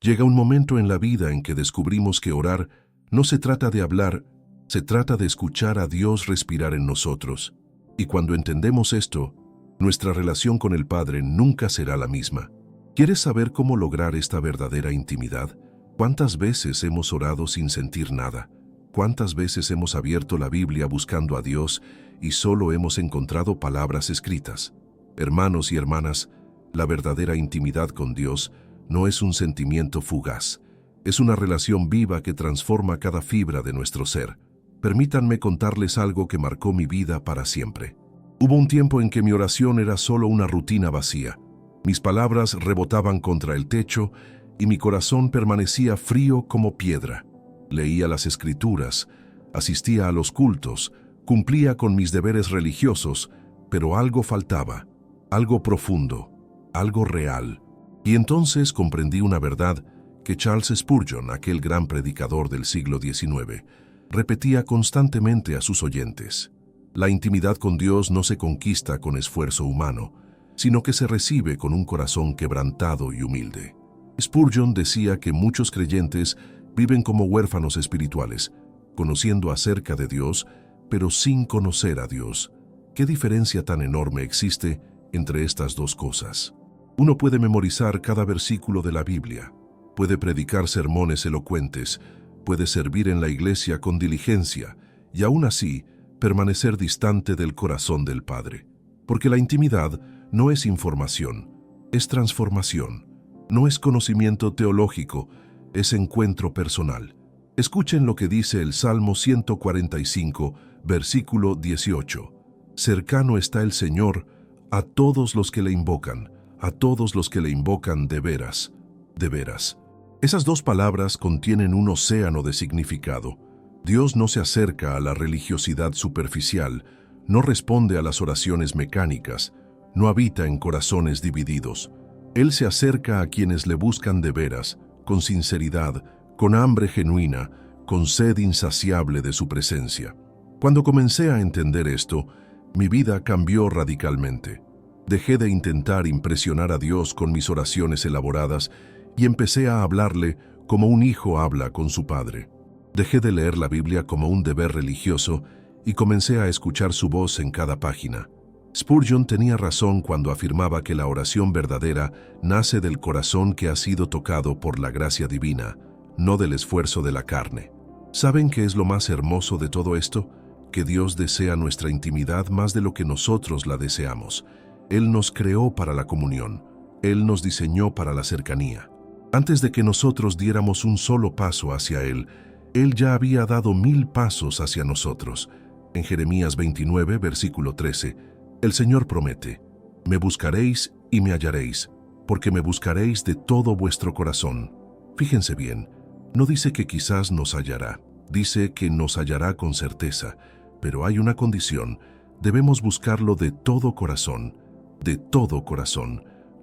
Llega un momento en la vida en que descubrimos que orar no se trata de hablar, se trata de escuchar a Dios respirar en nosotros. Y cuando entendemos esto, nuestra relación con el Padre nunca será la misma. ¿Quieres saber cómo lograr esta verdadera intimidad? ¿Cuántas veces hemos orado sin sentir nada? ¿Cuántas veces hemos abierto la Biblia buscando a Dios y solo hemos encontrado palabras escritas? Hermanos y hermanas, la verdadera intimidad con Dios no es un sentimiento fugaz. Es una relación viva que transforma cada fibra de nuestro ser. Permítanme contarles algo que marcó mi vida para siempre. Hubo un tiempo en que mi oración era solo una rutina vacía. Mis palabras rebotaban contra el techo y mi corazón permanecía frío como piedra. Leía las Escrituras, asistía a los cultos, cumplía con mis deberes religiosos, pero algo faltaba, algo profundo, algo real. Y entonces comprendí una verdad que Charles Spurgeon, aquel gran predicador del siglo XIX, repetía constantemente a sus oyentes. La intimidad con Dios no se conquista con esfuerzo humano, sino que se recibe con un corazón quebrantado y humilde. Spurgeon decía que muchos creyentes viven como huérfanos espirituales, conociendo acerca de Dios, pero sin conocer a Dios. ¿Qué diferencia tan enorme existe entre estas dos cosas? Uno puede memorizar cada versículo de la Biblia, puede predicar sermones elocuentes, puede servir en la iglesia con diligencia y aún así permanecer distante del corazón del Padre. Porque la intimidad no es información, es transformación. No es conocimiento teológico, es encuentro personal. Escuchen lo que dice el Salmo 145, versículo 18. Cercano está el Señor a todos los que le invocan, a todos los que le invocan de veras, de veras. Esas dos palabras contienen un océano de significado. Dios no se acerca a la religiosidad superficial, no responde a las oraciones mecánicas, no habita en corazones divididos. Él se acerca a quienes le buscan de veras, con sinceridad, con hambre genuina, con sed insaciable de su presencia. Cuando comencé a entender esto, mi vida cambió radicalmente. Dejé de intentar impresionar a Dios con mis oraciones elaboradas y empecé a hablarle como un hijo habla con su padre. Dejé de leer la Biblia como un deber religioso y comencé a escuchar su voz en cada página. Spurgeon tenía razón cuando afirmaba que la oración verdadera nace del corazón que ha sido tocado por la gracia divina, no del esfuerzo de la carne. ¿Saben qué es lo más hermoso de todo esto? Que Dios desea nuestra intimidad más de lo que nosotros la deseamos. Él nos creó para la comunión. Él nos diseñó para la cercanía. Antes de que nosotros diéramos un solo paso hacia Él, Él ya había dado 1000 pasos hacia nosotros. En Jeremías 29, versículo 13, el Señor promete: me buscaréis y me hallaréis, porque me buscaréis de todo vuestro corazón. Fíjense bien, no dice que quizás nos hallará, dice que nos hallará con certeza, pero hay una condición: debemos buscarlo de todo corazón,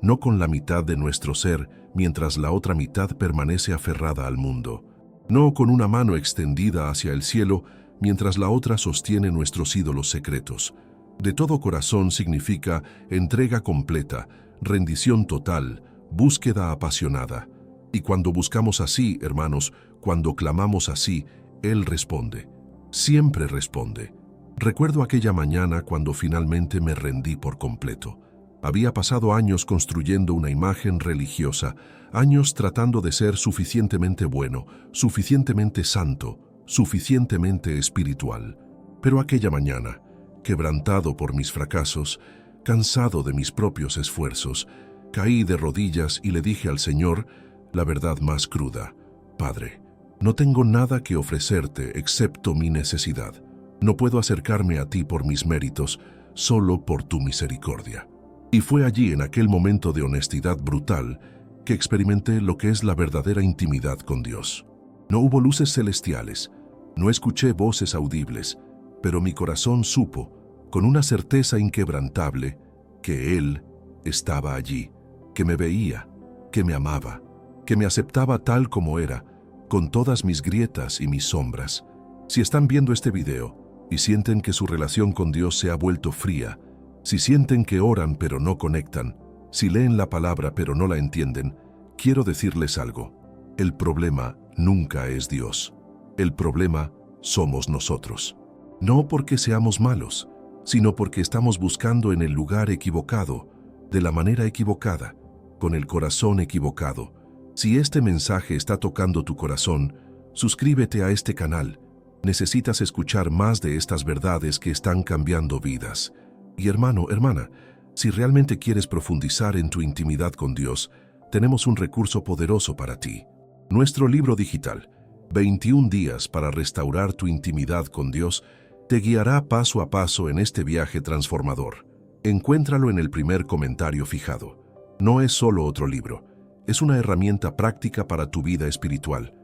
no con la mitad de nuestro ser, mientras la otra mitad permanece aferrada al mundo, no con una mano extendida hacia el cielo, mientras la otra sostiene nuestros ídolos secretos. De todo corazón significa entrega completa, rendición total, búsqueda apasionada. Y cuando buscamos así, hermanos, cuando clamamos así, Él responde. Siempre responde. Recuerdo aquella mañana cuando finalmente me rendí por completo. Había pasado años construyendo una imagen religiosa, años tratando de ser suficientemente bueno, suficientemente santo, suficientemente espiritual. Pero aquella mañana, quebrantado por mis fracasos, cansado de mis propios esfuerzos, caí de rodillas y le dije al Señor la verdad más cruda: Padre, no tengo nada que ofrecerte excepto mi necesidad. No puedo acercarme a ti por mis méritos, solo por tu misericordia. Y fue allí, en aquel momento de honestidad brutal, que experimenté lo que es la verdadera intimidad con Dios. No hubo luces celestiales, no escuché voces audibles, pero mi corazón supo, con una certeza inquebrantable, que Él estaba allí, que me veía, que me amaba, que me aceptaba tal como era, con todas mis grietas y mis sombras. Si están viendo este video y sienten que su relación con Dios se ha vuelto fría, si sienten que oran pero no conectan, si leen la palabra pero no la entienden, quiero decirles algo. El problema nunca es Dios. El problema somos nosotros. No porque seamos malos, sino porque estamos buscando en el lugar equivocado, de la manera equivocada, con el corazón equivocado. Si este mensaje está tocando tu corazón, suscríbete a este canal. Necesitas escuchar más de estas verdades que están cambiando vidas. Y hermano, hermana, si realmente quieres profundizar en tu intimidad con Dios, tenemos un recurso poderoso para ti. Nuestro libro digital, 21 días para restaurar tu intimidad con Dios, te guiará paso a paso en este viaje transformador. Encuéntralo en el primer comentario fijado. No es solo otro libro, es una herramienta práctica para tu vida espiritual.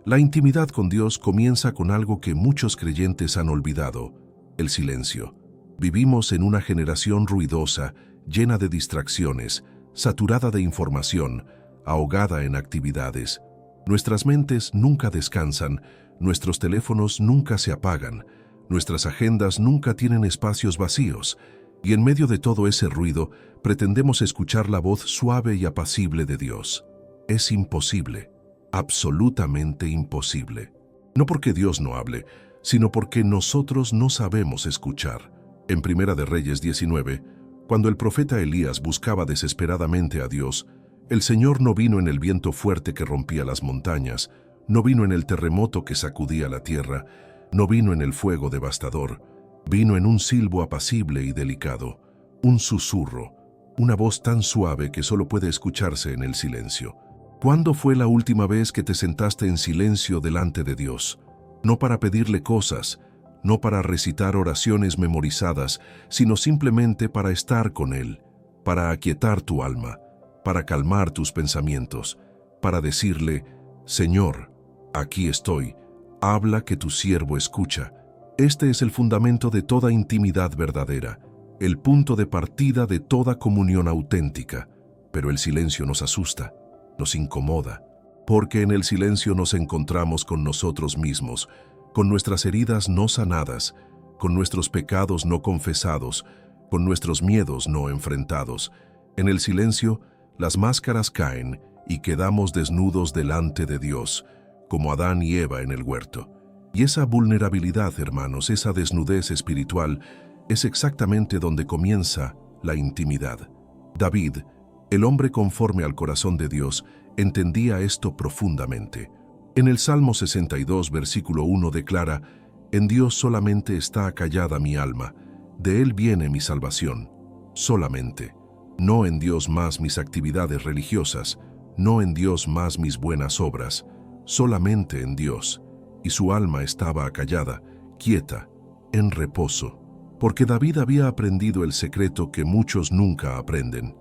La intimidad con Dios comienza con algo que muchos creyentes han olvidado: el silencio. Vivimos en una generación ruidosa, llena de distracciones, saturada de información, ahogada en actividades. Nuestras mentes nunca descansan, nuestros teléfonos nunca se apagan, nuestras agendas nunca tienen espacios vacíos, y en medio de todo ese ruido pretendemos escuchar la voz suave y apacible de Dios. Es imposible, absolutamente imposible. No porque Dios no hable, sino porque nosotros no sabemos escuchar. En Primera de Reyes 19, cuando el profeta Elías buscaba desesperadamente a Dios, el Señor no vino en el viento fuerte que rompía las montañas, no vino en el terremoto que sacudía la tierra, no vino en el fuego devastador, vino en un silbo apacible y delicado, un susurro, una voz tan suave que solo puede escucharse en el silencio. ¿Cuándo fue la última vez que te sentaste en silencio delante de Dios? No para pedirle cosas, no para recitar oraciones memorizadas, sino simplemente para estar con Él, para aquietar tu alma, para calmar tus pensamientos, para decirle: Señor, aquí estoy, habla que tu siervo escucha. Este es el fundamento de toda intimidad verdadera, el punto de partida de toda comunión auténtica. Pero el silencio nos asusta, nos incomoda, porque en el silencio nos encontramos con nosotros mismos, con nuestras heridas no sanadas, con nuestros pecados no confesados, con nuestros miedos no enfrentados. En el silencio, las máscaras caen y quedamos desnudos delante de Dios, como Adán y Eva en el huerto. Y esa vulnerabilidad, hermanos, esa desnudez espiritual, es exactamente donde comienza la intimidad. David, el hombre conforme al corazón de Dios, entendía esto profundamente. En el Salmo 62, versículo 1 declara: En Dios solamente está acallada mi alma, de Él viene mi salvación. Solamente. No en Dios más mis actividades religiosas, no en Dios más mis buenas obras, solamente en Dios. Y su alma estaba acallada, quieta, en reposo. Porque David había aprendido el secreto que muchos nunca aprenden.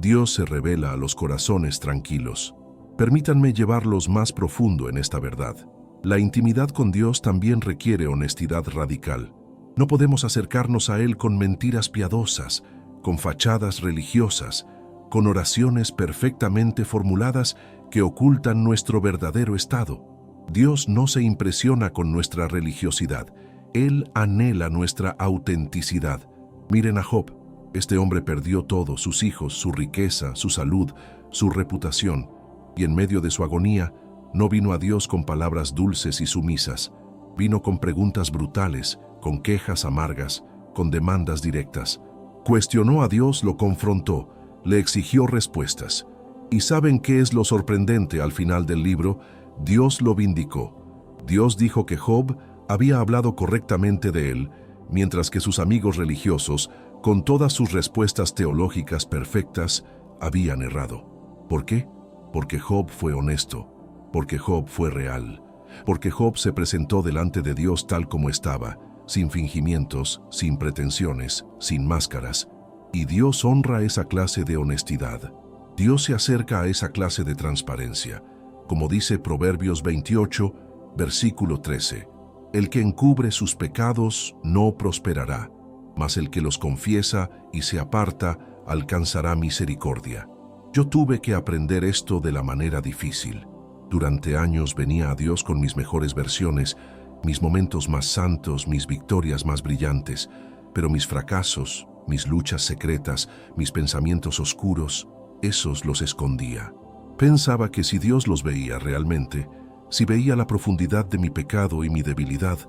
Dios se revela a los corazones tranquilos. Permítanme llevarlos más profundo en esta verdad. La intimidad con Dios también requiere honestidad radical. No podemos acercarnos a Él con mentiras piadosas, con fachadas religiosas, con oraciones perfectamente formuladas que ocultan nuestro verdadero estado. Dios no se impresiona con nuestra religiosidad. Él anhela nuestra autenticidad. Miren a Job. Este hombre perdió todo: sus hijos, su riqueza, su salud, su reputación. Y en medio de su agonía, no vino a Dios con palabras dulces y sumisas. Vino con preguntas brutales, con quejas amargas, con demandas directas. Cuestionó a Dios, lo confrontó, le exigió respuestas. ¿Y saben qué es lo sorprendente al final del libro? Dios lo vindicó. Dios dijo que Job había hablado correctamente de él, mientras que sus amigos religiosos, con todas sus respuestas teológicas perfectas, habían errado. ¿Por qué? Porque Job fue honesto, porque Job fue real, porque Job se presentó delante de Dios tal como estaba, sin fingimientos, sin pretensiones, sin máscaras. Y Dios honra esa clase de honestidad. Dios se acerca a esa clase de transparencia. Como dice Proverbios 28, versículo 13, el que encubre sus pecados no prosperará, mas el que los confiesa y se aparta alcanzará misericordia. Yo tuve que aprender esto de la manera difícil. Durante años venía a Dios con mis mejores versiones, mis momentos más santos, mis victorias más brillantes, pero mis fracasos, mis luchas secretas, mis pensamientos oscuros, esos los escondía. Pensaba que si Dios los veía realmente, si veía la profundidad de mi pecado y mi debilidad,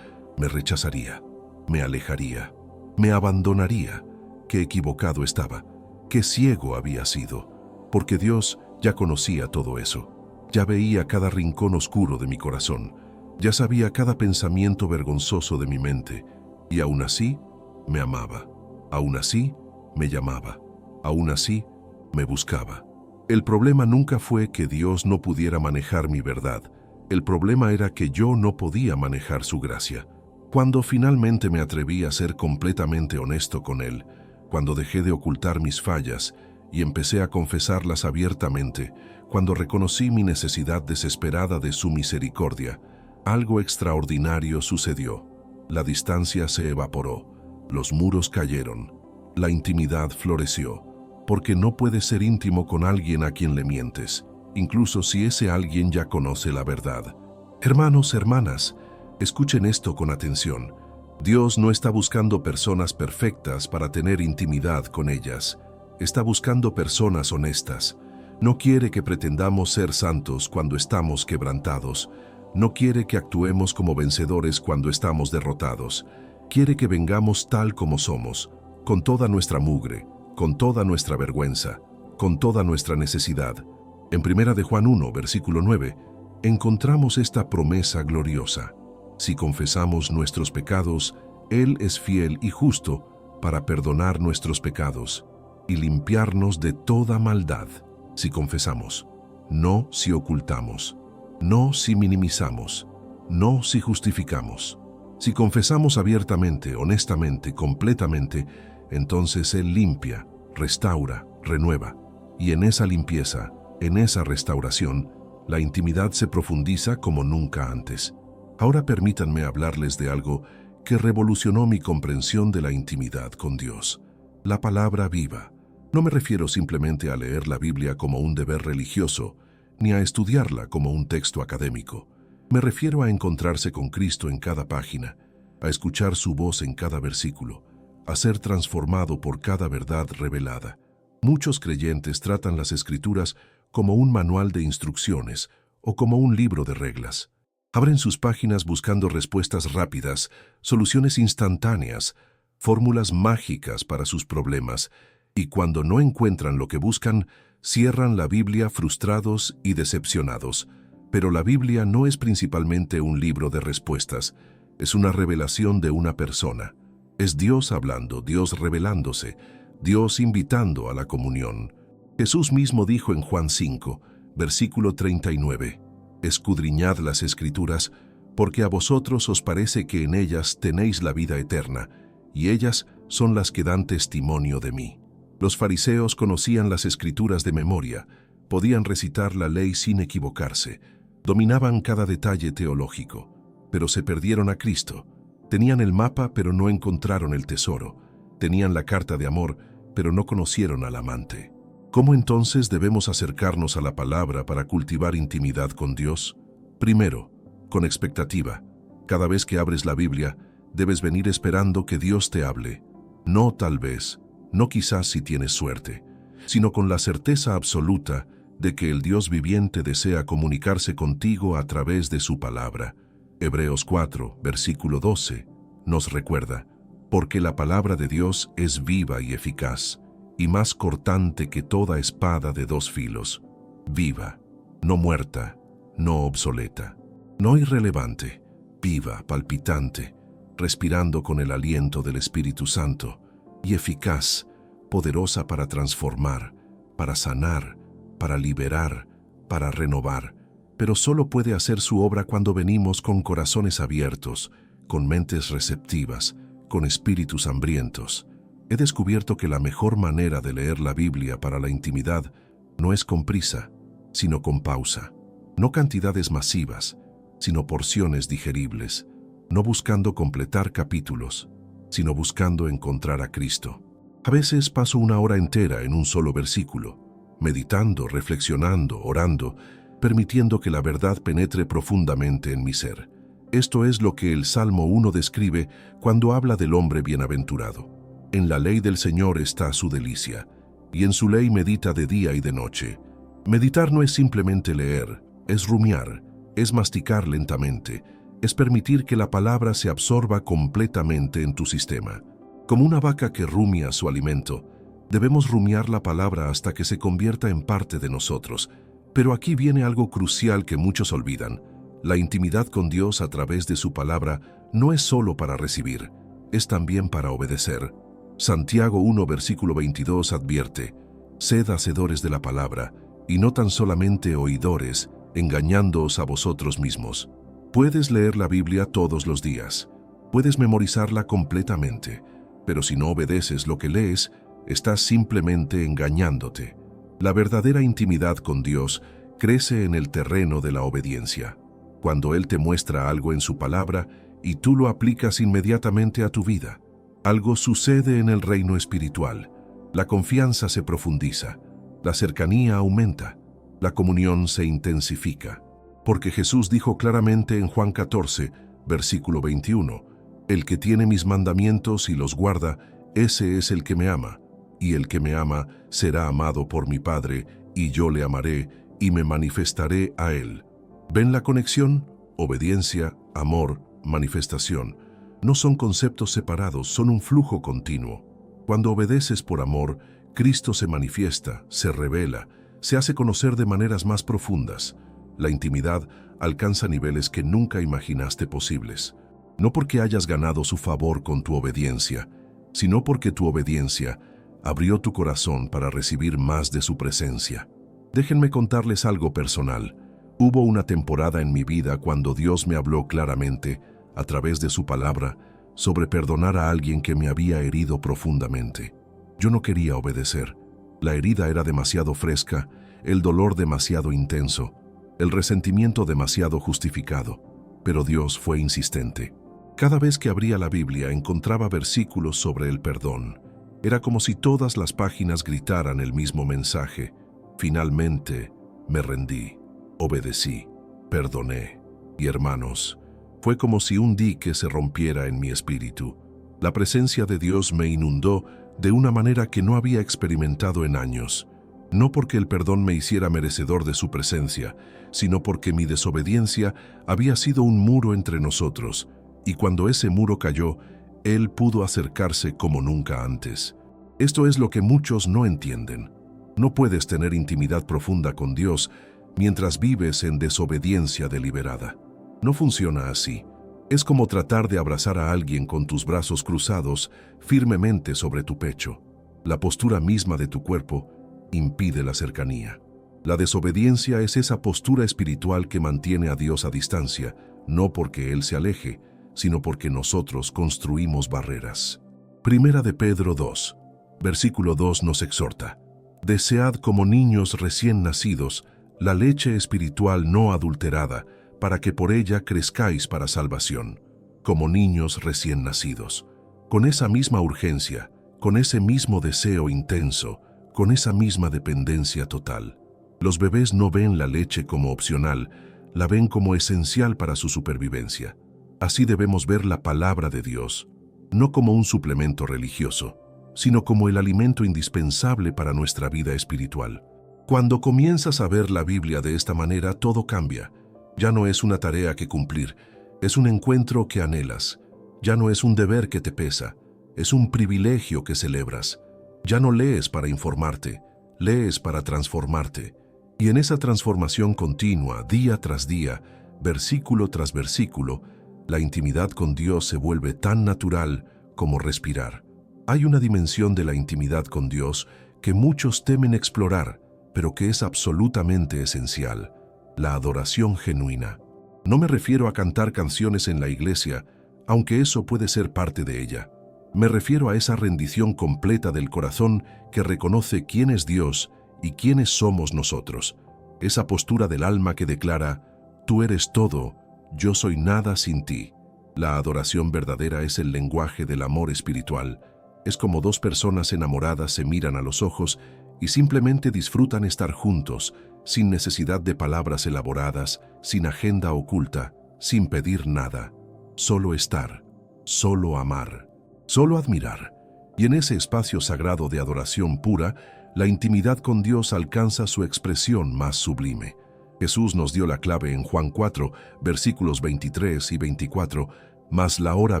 me rechazaría, me alejaría, me abandonaría. Qué equivocado estaba, qué ciego había sido, porque Dios ya conocía todo eso. Ya veía cada rincón oscuro de mi corazón, ya sabía cada pensamiento vergonzoso de mi mente, y aún así me amaba, aún así me llamaba, aún así me buscaba. El problema nunca fue que Dios no pudiera manejar mi verdad, el problema era que yo no podía manejar su gracia. Cuando finalmente me atreví a ser completamente honesto con Él, cuando dejé de ocultar mis fallas y empecé a confesarlas abiertamente, cuando reconocí mi necesidad desesperada de su misericordia, algo extraordinario sucedió. La distancia se evaporó, los muros cayeron, la intimidad floreció, porque no puedes ser íntimo con alguien a quien le mientes, incluso si ese alguien ya conoce la verdad. Hermanos, hermanas, escuchen esto con atención. Dios no está buscando personas perfectas para tener intimidad con ellas. Está buscando personas honestas. No quiere que pretendamos ser santos cuando estamos quebrantados. No quiere que actuemos como vencedores cuando estamos derrotados. Quiere que vengamos tal como somos, con toda nuestra mugre, con toda nuestra vergüenza, con toda nuestra necesidad. En 1 de Juan 1, versículo 9, encontramos esta promesa gloriosa. Si confesamos nuestros pecados, Él es fiel y justo para perdonar nuestros pecados y limpiarnos de toda maldad. Si confesamos, no si ocultamos, no si minimizamos, no si justificamos. Si confesamos abiertamente, honestamente, completamente, entonces Él limpia, restaura, renueva. Y en esa limpieza, en esa restauración, la intimidad se profundiza como nunca antes. Ahora permítanme hablarles de algo que revolucionó mi comprensión de la intimidad con Dios. La palabra viva. No me refiero simplemente a leer la Biblia como un deber religioso, ni a estudiarla como un texto académico. Me refiero a encontrarse con Cristo en cada página, a escuchar su voz en cada versículo, a ser transformado por cada verdad revelada. Muchos creyentes tratan las Escrituras como un manual de instrucciones o como un libro de reglas. Abren sus páginas buscando respuestas rápidas, soluciones instantáneas, fórmulas mágicas para sus problemas, y cuando no encuentran lo que buscan, cierran la Biblia frustrados y decepcionados. Pero la Biblia no es principalmente un libro de respuestas, es una revelación de una persona. Es Dios hablando, Dios revelándose, Dios invitando a la comunión. Jesús mismo dijo en Juan 5, versículo 39, «Escudriñad las Escrituras, porque a vosotros os parece que en ellas tenéis la vida eterna, y ellas son las que dan testimonio de mí». Los fariseos conocían las Escrituras de memoria, podían recitar la ley sin equivocarse, dominaban cada detalle teológico, pero se perdieron a Cristo. Tenían el mapa, pero no encontraron el tesoro. Tenían la carta de amor, pero no conocieron al amante. ¿Cómo entonces debemos acercarnos a la palabra para cultivar intimidad con Dios? Primero, con expectativa. Cada vez que abres la Biblia, debes venir esperando que Dios te hable. No tal vez, no quizás si tienes suerte, sino con la certeza absoluta de que el Dios viviente desea comunicarse contigo a través de su palabra. Hebreos 4, versículo 12, nos recuerda, porque la palabra de Dios es viva y eficaz, y más cortante que toda espada de dos filos, viva, no muerta, no obsoleta, no irrelevante, viva, palpitante, respirando con el aliento del Espíritu Santo, y eficaz, poderosa para transformar, para sanar, para liberar, para renovar, pero solo puede hacer su obra cuando venimos con corazones abiertos, con mentes receptivas, con espíritus hambrientos. He descubierto que la mejor manera de leer la Biblia para la intimidad no es con prisa, sino con pausa. No cantidades masivas, sino porciones digeribles. No buscando completar capítulos, sino buscando encontrar a Cristo. A veces paso una hora entera en un solo versículo, meditando, reflexionando, orando, permitiendo que la verdad penetre profundamente en mi ser. Esto es lo que el Salmo 1 describe cuando habla del hombre bienaventurado. En la ley del Señor está su delicia, y en su ley medita de día y de noche. Meditar no es simplemente leer, es rumiar, es masticar lentamente, es permitir que la palabra se absorba completamente en tu sistema. Como una vaca que rumia su alimento, debemos rumiar la palabra hasta que se convierta en parte de nosotros. Pero aquí viene algo crucial que muchos olvidan. La intimidad con Dios a través de su palabra no es solo para recibir, es también para obedecer. Santiago 1, versículo 22 advierte: «Sed hacedores de la palabra, y no tan solamente oidores, engañándoos a vosotros mismos». Puedes leer la Biblia todos los días, puedes memorizarla completamente, pero si no obedeces lo que lees, estás simplemente engañándote. La verdadera intimidad con Dios crece en el terreno de la obediencia. Cuando Él te muestra algo en su palabra y tú lo aplicas inmediatamente a tu vida, algo sucede en el reino espiritual. La confianza se profundiza, la cercanía aumenta, la comunión se intensifica. Porque Jesús dijo claramente en Juan 14, versículo 21, «El que tiene mis mandamientos y los guarda, ese es el que me ama, y el que me ama será amado por mi Padre, y yo le amaré y me manifestaré a él». ¿Ven la conexión? Obediencia, amor, manifestación. No son conceptos separados, son un flujo continuo. Cuando obedeces por amor, Cristo se manifiesta, se revela, se hace conocer de maneras más profundas. La intimidad alcanza niveles que nunca imaginaste posibles. No porque hayas ganado su favor con tu obediencia, sino porque tu obediencia abrió tu corazón para recibir más de su presencia. Déjenme contarles algo personal. Hubo una temporada en mi vida cuando Dios me habló claramente, a través de su palabra, sobre perdonar a alguien que me había herido profundamente. Yo no quería obedecer. La herida era demasiado fresca, el dolor demasiado intenso, el resentimiento demasiado justificado, pero Dios fue insistente. Cada vez que abría la Biblia encontraba versículos sobre el perdón. Era como si todas las páginas gritaran el mismo mensaje. Finalmente, me rendí, obedecí, perdoné. Y hermanos, fue como si un dique se rompiera en mi espíritu. La presencia de Dios me inundó de una manera que no había experimentado en años. No porque el perdón me hiciera merecedor de su presencia, sino porque mi desobediencia había sido un muro entre nosotros, y cuando ese muro cayó, Él pudo acercarse como nunca antes. Esto es lo que muchos no entienden. No puedes tener intimidad profunda con Dios mientras vives en desobediencia deliberada. No funciona así. Es como tratar de abrazar a alguien con tus brazos cruzados firmemente sobre tu pecho. La postura misma de tu cuerpo impide la cercanía. La desobediencia es esa postura espiritual que mantiene a Dios a distancia, no porque Él se aleje, sino porque nosotros construimos barreras. Primera de Pedro 2, versículo 2 nos exhorta: «Desead como niños recién nacidos la leche espiritual no adulterada, para que por ella crezcáis para salvación», como niños recién nacidos. Con esa misma urgencia, con ese mismo deseo intenso, con esa misma dependencia total. Los bebés no ven la leche como opcional, la ven como esencial para su supervivencia. Así debemos ver la palabra de Dios, no como un suplemento religioso, sino como el alimento indispensable para nuestra vida espiritual. Cuando comienzas a ver la Biblia de esta manera, todo cambia. Ya no es una tarea que cumplir, es un encuentro que anhelas. Ya no es un deber que te pesa, es un privilegio que celebras. Ya no lees para informarte, lees para transformarte. Y en esa transformación continua, día tras día, versículo tras versículo, la intimidad con Dios se vuelve tan natural como respirar. Hay una dimensión de la intimidad con Dios que muchos temen explorar, pero que es absolutamente esencial: la adoración genuina. No me refiero a cantar canciones en la iglesia, aunque eso puede ser parte de ella. Me refiero a esa rendición completa del corazón que reconoce quién es Dios y quiénes somos nosotros. Esa postura del alma que declara: «Tú eres todo, yo soy nada sin ti». La adoración verdadera es el lenguaje del amor espiritual. Es como dos personas enamoradas se miran a los ojos y simplemente disfrutan estar juntos, sin necesidad de palabras elaboradas, sin agenda oculta, sin pedir nada. Solo estar, solo amar, solo admirar. Y en ese espacio sagrado de adoración pura, la intimidad con Dios alcanza su expresión más sublime. Jesús nos dio la clave en Juan 4, versículos 23 y 24, «Mas la hora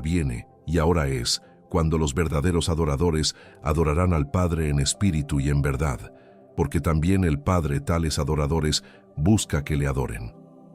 viene, y ahora es, cuando los verdaderos adoradores adorarán al Padre en espíritu y en verdad, porque también el Padre tales adoradores busca que le adoren.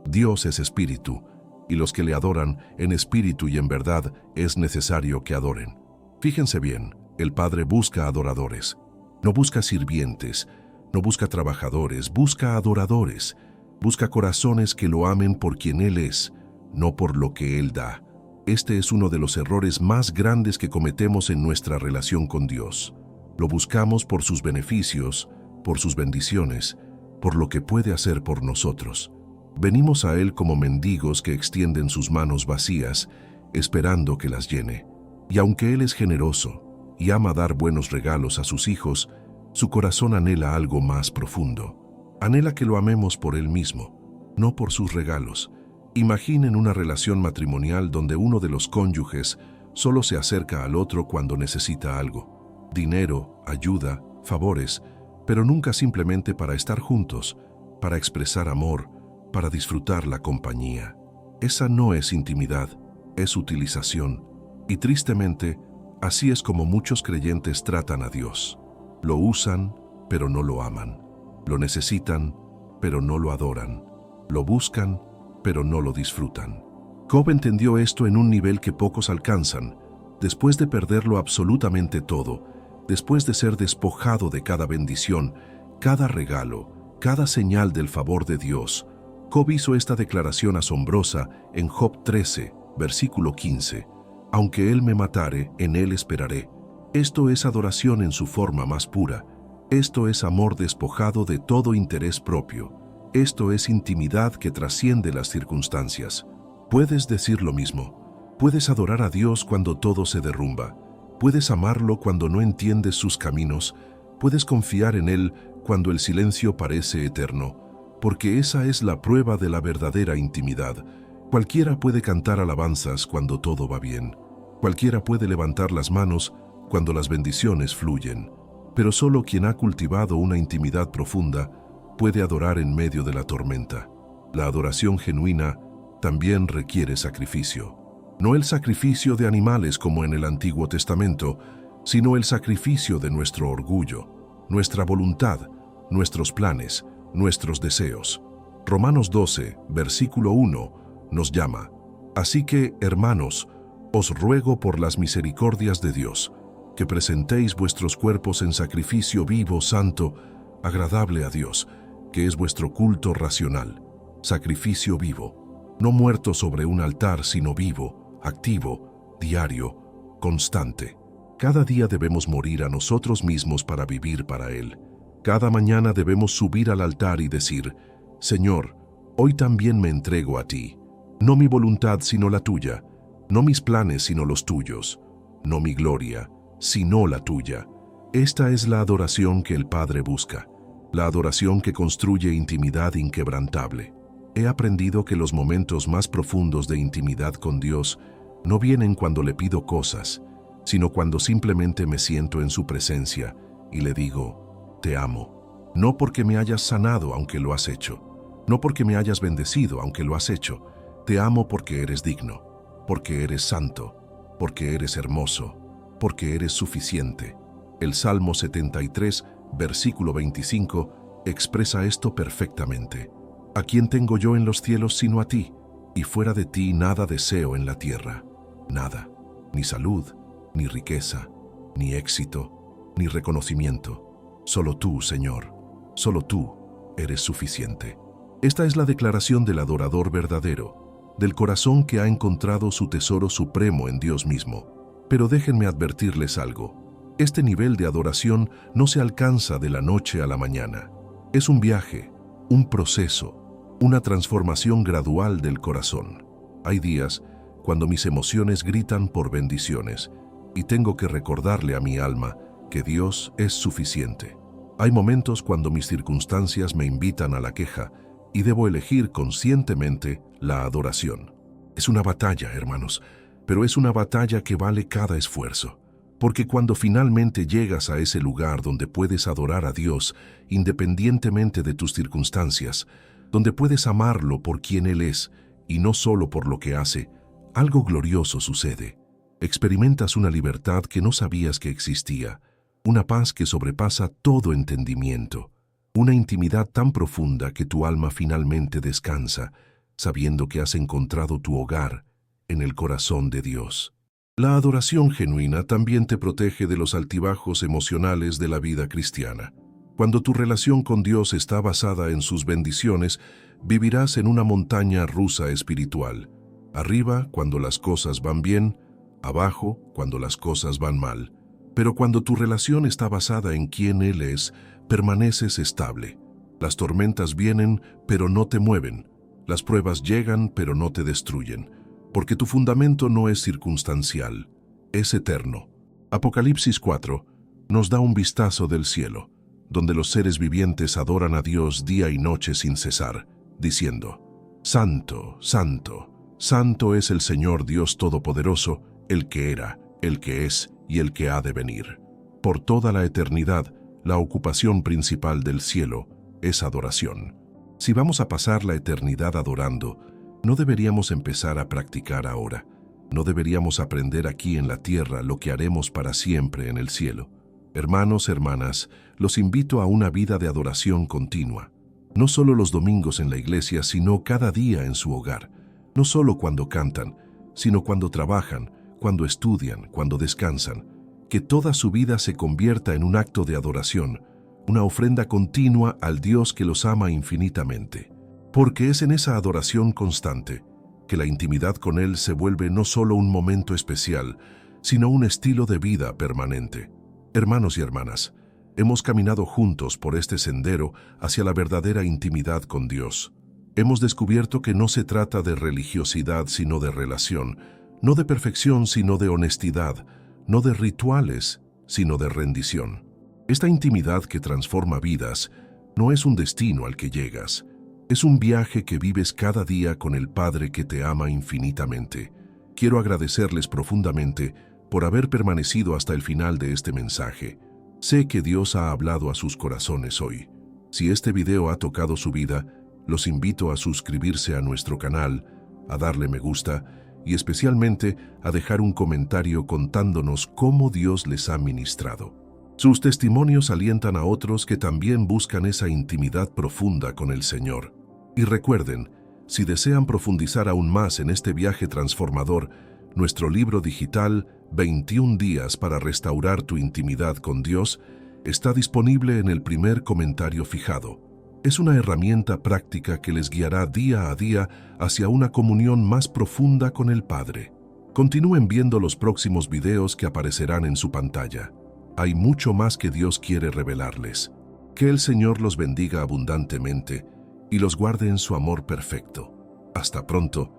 Dios es espíritu, y los que le adoran en espíritu y en verdad es necesario que adoren». Fíjense bien, el Padre busca adoradores. No busca sirvientes, no busca trabajadores, busca adoradores. Busca corazones que lo amen por quien Él es, no por lo que Él da. Este es uno de los errores más grandes que cometemos en nuestra relación con Dios. Lo buscamos por sus beneficios, por sus bendiciones, por lo que puede hacer por nosotros. Venimos a Él como mendigos que extienden sus manos vacías, esperando que las llene. Y aunque Él es generoso y ama dar buenos regalos a sus hijos, su corazón anhela algo más profundo. Anhela que lo amemos por Él mismo, no por sus regalos. Imaginen una relación matrimonial donde uno de los cónyuges solo se acerca al otro cuando necesita algo. Dinero, ayuda, favores, pero nunca simplemente para estar juntos, para expresar amor, para disfrutar la compañía. Esa no es intimidad, es utilización. Y tristemente, así es como muchos creyentes tratan a Dios. Lo usan, pero no lo aman. Lo necesitan, pero no lo adoran. Lo buscan, pero no lo disfrutan. Job entendió esto en un nivel que pocos alcanzan. Después de perderlo absolutamente todo, después de ser despojado de cada bendición, cada regalo, cada señal del favor de Dios, Job hizo esta declaración asombrosa en Job 13, versículo 15. «Aunque Él me matare, en Él esperaré». Esto es adoración en su forma más pura. Esto es amor despojado de todo interés propio. Esto es intimidad que trasciende las circunstancias. Puedes decir lo mismo. Puedes adorar a Dios cuando todo se derrumba. Puedes amarlo cuando no entiendes sus caminos. Puedes confiar en Él cuando el silencio parece eterno. Porque esa es la prueba de la verdadera intimidad. Cualquiera puede cantar alabanzas cuando todo va bien. Cualquiera puede levantar las manos cuando las bendiciones fluyen. Pero solo quien ha cultivado una intimidad profunda puede adorar en medio de la tormenta. La adoración genuina también requiere sacrificio. No el sacrificio de animales como en el Antiguo Testamento, sino el sacrificio de nuestro orgullo, nuestra voluntad, nuestros planes, nuestros deseos. Romanos 12, versículo 1, nos llama: «Así que, hermanos, os ruego por las misericordias de Dios, que presentéis vuestros cuerpos en sacrificio vivo, santo, agradable a Dios, que es vuestro culto racional». Sacrificio vivo, no muerto sobre un altar, sino vivo, activo, diario, constante. Cada día debemos morir a nosotros mismos para vivir para Él. Cada mañana debemos subir al altar y decir: «Señor, hoy también me entrego a ti. No mi voluntad, sino la tuya. No mis planes, sino los tuyos. No mi gloria, sino la tuya». Esta es la adoración que el Padre busca, la adoración que construye intimidad inquebrantable. He aprendido que los momentos más profundos de intimidad con Dios no vienen cuando le pido cosas, sino cuando simplemente me siento en su presencia y le digo: «Te amo». No porque me hayas sanado, aunque lo has hecho. No porque me hayas bendecido, aunque lo has hecho. Te amo porque eres digno, porque eres santo, porque eres hermoso, porque eres suficiente. El Salmo 73, versículo 25, expresa esto perfectamente. «¿A quién tengo yo en los cielos sino a ti? Y fuera de ti nada deseo en la tierra». Nada, ni salud, ni riqueza, ni éxito, ni reconocimiento. Solo tú, Señor, solo tú eres suficiente. Esta es la declaración del adorador verdadero, del corazón que ha encontrado su tesoro supremo en Dios mismo. Pero déjenme advertirles algo. Este nivel de adoración no se alcanza de la noche a la mañana. Es un viaje, un proceso, una transformación gradual del corazón. Hay días cuando mis emociones gritan por bendiciones y tengo que recordarle a mi alma que Dios es suficiente. Hay momentos cuando mis circunstancias me invitan a la queja y debo elegir conscientemente la adoración. Es una batalla, hermanos, pero es una batalla que vale cada esfuerzo. Porque cuando finalmente llegas a ese lugar donde puedes adorar a Dios independientemente de tus circunstancias, donde puedes amarlo por quien Él es y no solo por lo que hace, algo glorioso sucede. Experimentas una libertad que no sabías que existía, una paz que sobrepasa todo entendimiento, una intimidad tan profunda que tu alma finalmente descansa, sabiendo que has encontrado tu hogar en el corazón de Dios. La adoración genuina también te protege de los altibajos emocionales de la vida cristiana. Cuando tu relación con Dios está basada en sus bendiciones, vivirás en una montaña rusa espiritual. Arriba, cuando las cosas van bien; abajo, cuando las cosas van mal. Pero cuando tu relación está basada en quién Él es, permaneces estable. Las tormentas vienen, pero no te mueven. Las pruebas llegan, pero no te destruyen. Porque tu fundamento no es circunstancial, es eterno. Apocalipsis 4 nos da un vistazo del cielo, donde los seres vivientes adoran a Dios día y noche sin cesar, diciendo: Santo, Santo, Santo es el Señor Dios Todopoderoso, el que era, el que es y el que ha de venir. Por toda la eternidad, la ocupación principal del cielo es adoración. Si vamos a pasar la eternidad adorando, no deberíamos empezar a practicar ahora. No deberíamos aprender aquí en la tierra lo que haremos para siempre en el cielo. Hermanos, hermanas, los invito a una vida de adoración continua. No solo los domingos en la iglesia, sino cada día en su hogar. No solo cuando cantan, sino cuando trabajan, cuando estudian, cuando descansan. Que toda su vida se convierta en un acto de adoración, una ofrenda continua al Dios que los ama infinitamente. Porque es en esa adoración constante que la intimidad con Él se vuelve no solo un momento especial, sino un estilo de vida permanente. Hermanos y hermanas, hemos caminado juntos por este sendero hacia la verdadera intimidad con Dios. Hemos descubierto que no se trata de religiosidad sino de relación, no de perfección sino de honestidad, no de rituales sino de rendición. Esta intimidad que transforma vidas no es un destino al que llegas, es un viaje que vives cada día con el Padre que te ama infinitamente. Quiero agradecerles profundamente por haber permanecido hasta el final de este mensaje. Sé que Dios ha hablado a sus corazones hoy. Si este video ha tocado su vida, los invito a suscribirse a nuestro canal, a darle me gusta y especialmente a dejar un comentario contándonos cómo Dios les ha ministrado. Sus testimonios alientan a otros que también buscan esa intimidad profunda con el Señor. Y recuerden, si desean profundizar aún más en este viaje transformador, nuestro libro digital 21 días para restaurar tu intimidad con Dios está disponible en el primer comentario fijado. Es una herramienta práctica que les guiará día a día hacia una comunión más profunda con el Padre. Continúen viendo los próximos videos que aparecerán en su pantalla. Hay mucho más que Dios quiere revelarles. Que el Señor los bendiga abundantemente y los guarde en su amor perfecto. Hasta pronto.